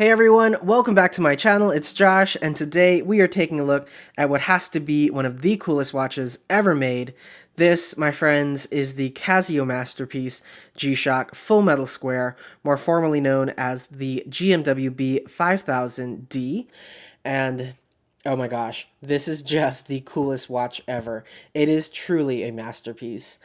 Hey everyone, welcome back to my channel. It's Josh, and today we are taking a look at what has to be one of the coolest watches ever made. This, my friends, is the Casio masterpiece G-Shock Full Metal Square, more formally known as the GMWB 5000D. And oh my gosh, this is just the coolest watch ever. It is truly a masterpiece.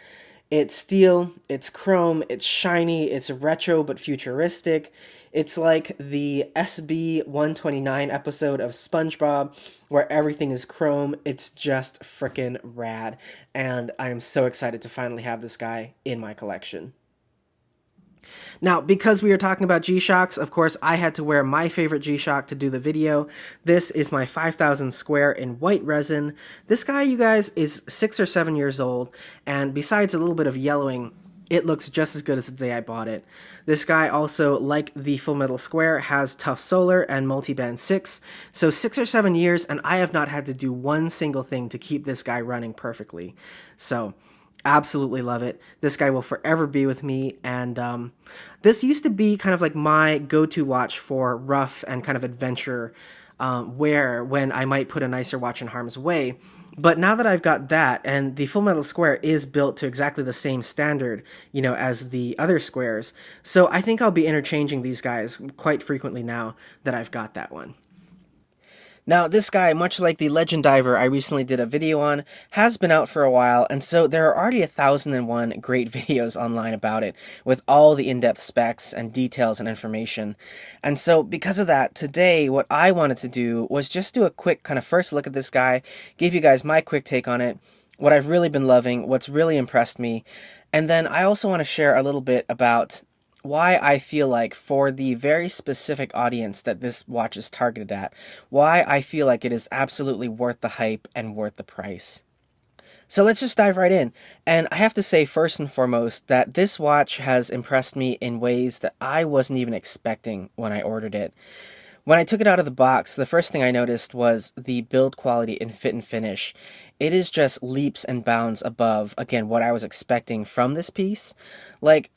It's steel, it's chrome, it's shiny, it's retro but futuristic. It's like the SB 129 episode of SpongeBob where everything is chrome. It's just freaking rad, and I am so excited to finally have this guy in my collection. Now, because we are talking about G-Shocks, of course, I had to wear my favorite G-Shock to do the video. This is my 5000 square in white resin. This guy, you guys, is 6 or 7 years old, and besides a little bit of yellowing, it looks just as good as the day I bought it. This guy also, like the Full Metal Square, has tough solar and multi-band 6, so 6 or 7 years, and I have not had to do one single thing to keep this guy running perfectly. So absolutely love it. This guy will forever be with me, and this used to be kind of like my go-to watch for rough and kind of adventure wear when I might put a nicer watch in harm's way. But now that I've got that, and the Full Metal Square is built to exactly the same standard, you know, as the other squares, so I think I'll be interchanging these guys quite frequently now that I've got that one. Now, this guy, much like the Legend Diver I recently did a video on, has been out for a while, and so there are already 1,001 great videos online about it, with all the in-depth specs and details and information. And so, because of that, today, what I wanted to do was just do a quick kind of first look at this guy, give you guys my quick take on it, what I've really been loving, what's really impressed me, and then I also want to share a little bit about why I feel like, for the very specific audience that this watch is targeted at, why I feel like it is absolutely worth the hype and worth the price. So let's just dive right in. And I have to say, first and foremost, that this watch has impressed me in ways that I wasn't even expecting when I ordered it. When I took it out of the box, the first thing I noticed was the build quality and fit and finish. It is just leaps and bounds above, again, what I was expecting from this piece. Like,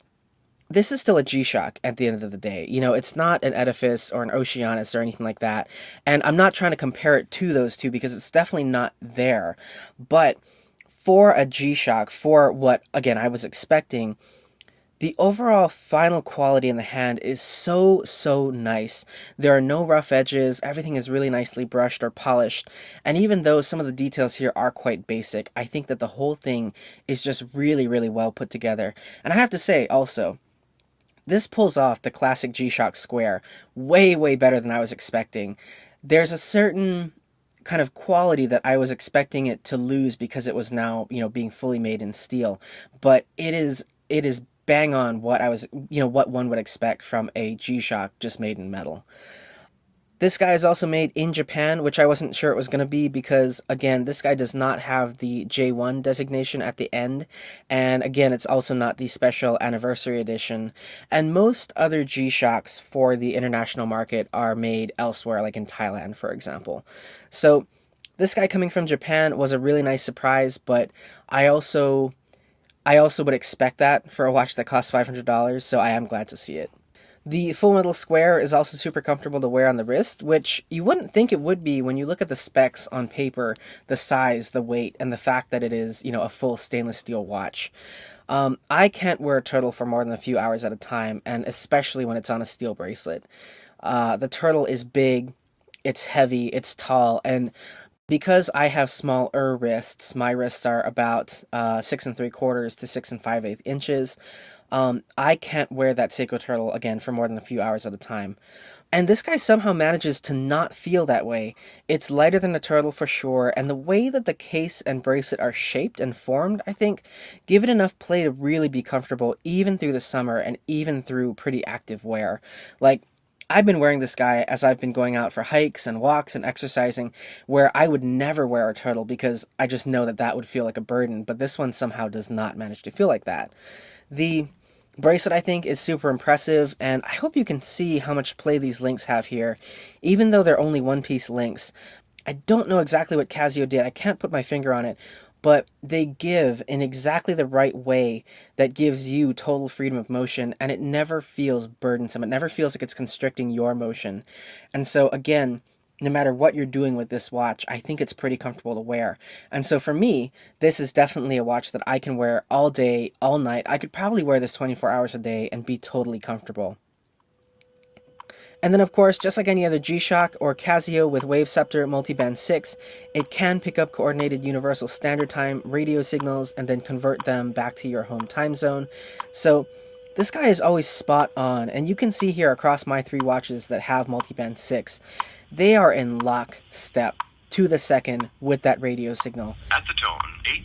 this is still a G-Shock at the end of the day. You know, it's not an Edifice or an Oceanus or anything like that. And I'm not trying to compare it to those two because it's definitely not there. But for a G-Shock, for what, again, I was expecting, the overall final quality in the hand is so nice. There are no rough edges, everything is really nicely brushed or polished, and even though some of the details here are quite basic, I think that the whole thing is just really well put together. And I have to say, also, this pulls off the classic G-Shock square way better than I was expecting. There's a certain kind of quality that I was expecting it to lose because it was now, you know, being fully made in steel, but it is bang on what I was, you know, what one would expect from a G-Shock just made in metal. This guy is also made in Japan, which I wasn't sure it was going to be because, again, this guy does not have the J1 designation at the end, and again, it's also not the special anniversary edition, and most other G-Shocks for the international market are made elsewhere, like in Thailand, for example. So, this guy coming from Japan was a really nice surprise, but I also would expect that for a watch that costs $500, so I am glad to see it. The Full Metal Square is also super comfortable to wear on the wrist, which you wouldn't think it would be when you look at the specs on paper, the size, the weight, and the fact that it is, you know, a full stainless steel watch. I can't wear a turtle for more than a few hours at a time, and especially when it's on a steel bracelet. The turtle is big, it's heavy, it's tall, and because I have smaller wrists, my wrists are about 6 3/4 to 6 5/8 inches, I can't wear that SEIKO turtle, again, for more than a few hours at a time. And this guy somehow manages to not feel that way. It's lighter than a turtle for sure, and the way that the case and bracelet are shaped and formed, I think, give it enough play to really be comfortable even through the summer and even through pretty active wear. Like, I've been wearing this guy as I've been going out for hikes and walks and exercising, where I would never wear a turtle because I just know that that would feel like a burden, but this one somehow does not manage to feel like that. The bracelet, I think, is super impressive, and I hope you can see how much play these links have here. Even though they're only one-piece links, I don't know exactly what Casio did, I can't put my finger on it, but they give in exactly the right way that gives you total freedom of motion, and it never feels burdensome. It never feels like it's constricting your motion. And so again, no matter what you're doing with this watch, I think it's pretty comfortable to wear. And so for me, this is definitely a watch that I can wear all day, all night. I could probably wear this 24 hours a day and be totally comfortable. And then of course, just like any other G-Shock or Casio with Wave Scepter Multiband 6, it can pick up coordinated universal standard time radio signals and then convert them back to your home time zone. So this guy is always spot on, and you can see here across my 3 watches that have Multiband 6, they are in lockstep to the second with that radio signal. At the tone, 18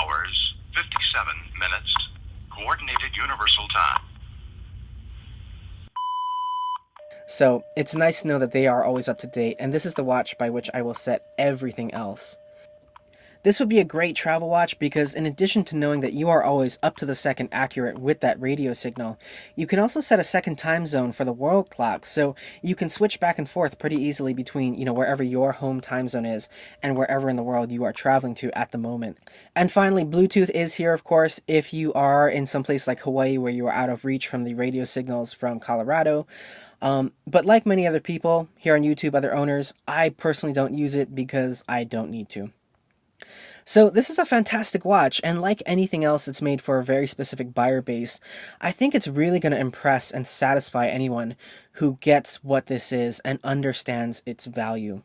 hours, 57 minutes, coordinated universal time. So it's nice to know that they are always up to date, and this is the watch by which I will set everything else. This would be a great travel watch because in addition to knowing that you are always up to the second accurate with that radio signal, you can also set a second time zone for the world clock, so you can switch back and forth pretty easily between, wherever your home time zone is and wherever in the world you are traveling to at the moment. And finally, Bluetooth is here, of course, if you are in some place like Hawaii where you are out of reach from the radio signals from Colorado. But like many other people here on YouTube, other owners, I personally don't use it because I don't need to. So this is a fantastic watch, and like anything else that's made for a very specific buyer base, I think it's really going to impress and satisfy anyone who gets what this is and understands its value.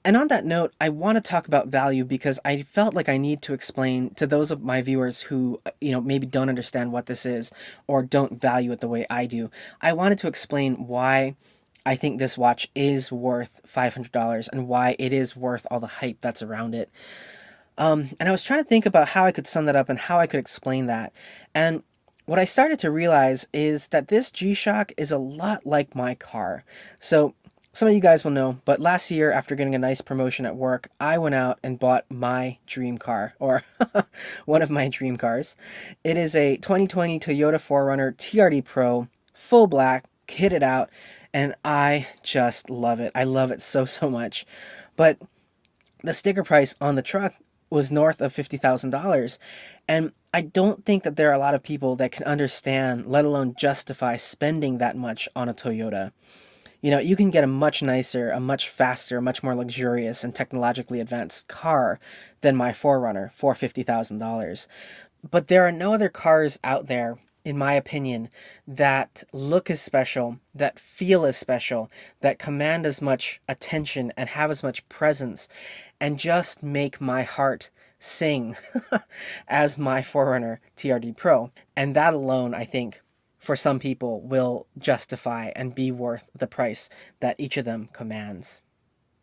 And on that note, I want to talk about value because I felt like I need to explain to those of my viewers who, maybe don't understand what this is or don't value it the way I do. I wanted to explain why I think this watch is worth $500 and why it is worth all the hype that's around it. And I was trying to think about how I could sum that up and how I could explain that. And what I started to realize is that this G-Shock is a lot like my car. So some of you guys will know, but last year after getting a nice promotion at work, I went out and bought my dream car, or one of my dream cars. It is a 2020 Toyota 4Runner TRD Pro, full black, kitted out, and I just love it. I love it so, so much. But the sticker price on the truck was north of $50,000, and I don't think that there are a lot of people that can understand, let alone justify, spending that much on a Toyota. You can get a much nicer, a much faster, much more luxurious and technologically advanced car than my 4Runner for $50,000. But there are no other cars out there, in my opinion, that look as special, that feel as special, that command as much attention and have as much presence, and just make my heart sing as my 4Runner TRD Pro. And that alone, I think, for some people will justify and be worth the price that each of them commands.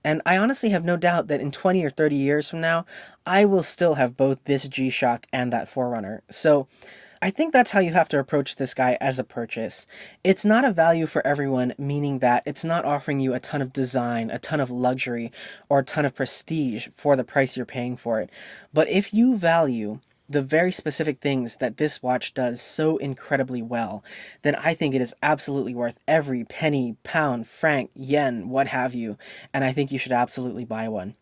And I honestly have no doubt that in 20 or 30 years from now, I will still have both this G-Shock and that 4Runner. So I think that's how you have to approach this guy as a purchase. It's not a value for everyone, meaning that it's not offering you a ton of design, a ton of luxury, or a ton of prestige for the price you're paying for it. But if you value the very specific things that this watch does so incredibly well, then I think it is absolutely worth every penny, pound, franc, yen, what have you, and I think you should absolutely buy one.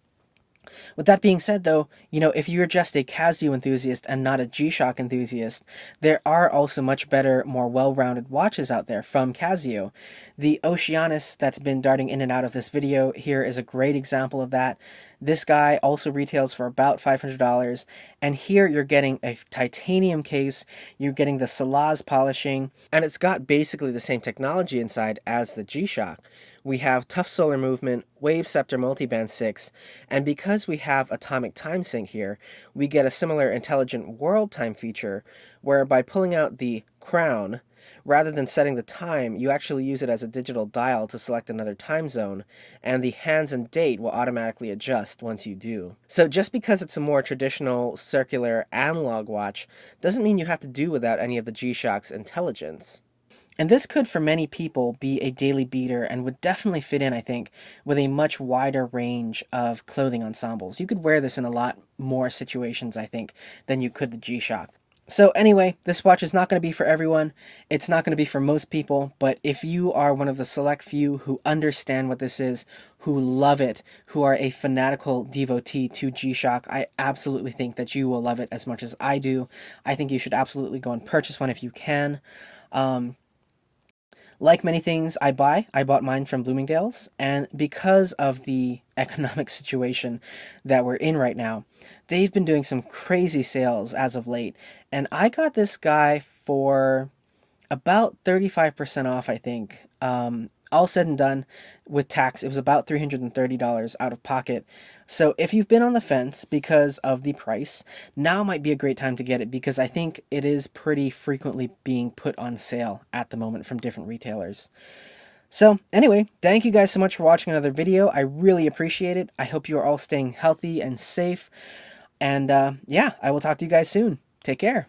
With that being said, though, if you're just a Casio enthusiast and not a G-Shock enthusiast, there are also much better, more well-rounded watches out there from Casio. The Oceanus that's been darting in and out of this video here is a great example of that. This guy also retails for about $500, and here you're getting a titanium case, you're getting the Salaz polishing, and it's got basically the same technology inside as the G-Shock. We have tough solar movement, Wave Scepter Multiband 6, and because we have atomic time sync here, we get a similar intelligent world time feature where by pulling out the crown, rather than setting the time, you actually use it as a digital dial to select another time zone, and the hands and date will automatically adjust once you do. So just because it's a more traditional circular analog watch doesn't mean you have to do without any of the G-Shock's intelligence. And this could, for many people, be a daily beater and would definitely fit in, I think, with a much wider range of clothing ensembles. You could wear this in a lot more situations, I think, than you could the G-Shock. So anyway, this watch is not going to be for everyone. It's not going to be for most people, but if you are one of the select few who understand what this is, who love it, who are a fanatical devotee to Gshock, I absolutely think that you will love it as much as I do. I think you should absolutely go and purchase one if you can. Like many things I bought mine from Bloomingdale's, and because of the economic situation that we're in right now, they've been doing some crazy sales as of late, and I got this guy for about 35% off, I think. All said and done, with tax, it was about $330 out of pocket. So if you've been on the fence because of the price, now might be a great time to get it, because I think it is pretty frequently being put on sale at the moment from different retailers. So anyway, thank you guys so much for watching another video. I really appreciate it. I hope you are all staying healthy and safe. And yeah, I will talk to you guys soon. Take care.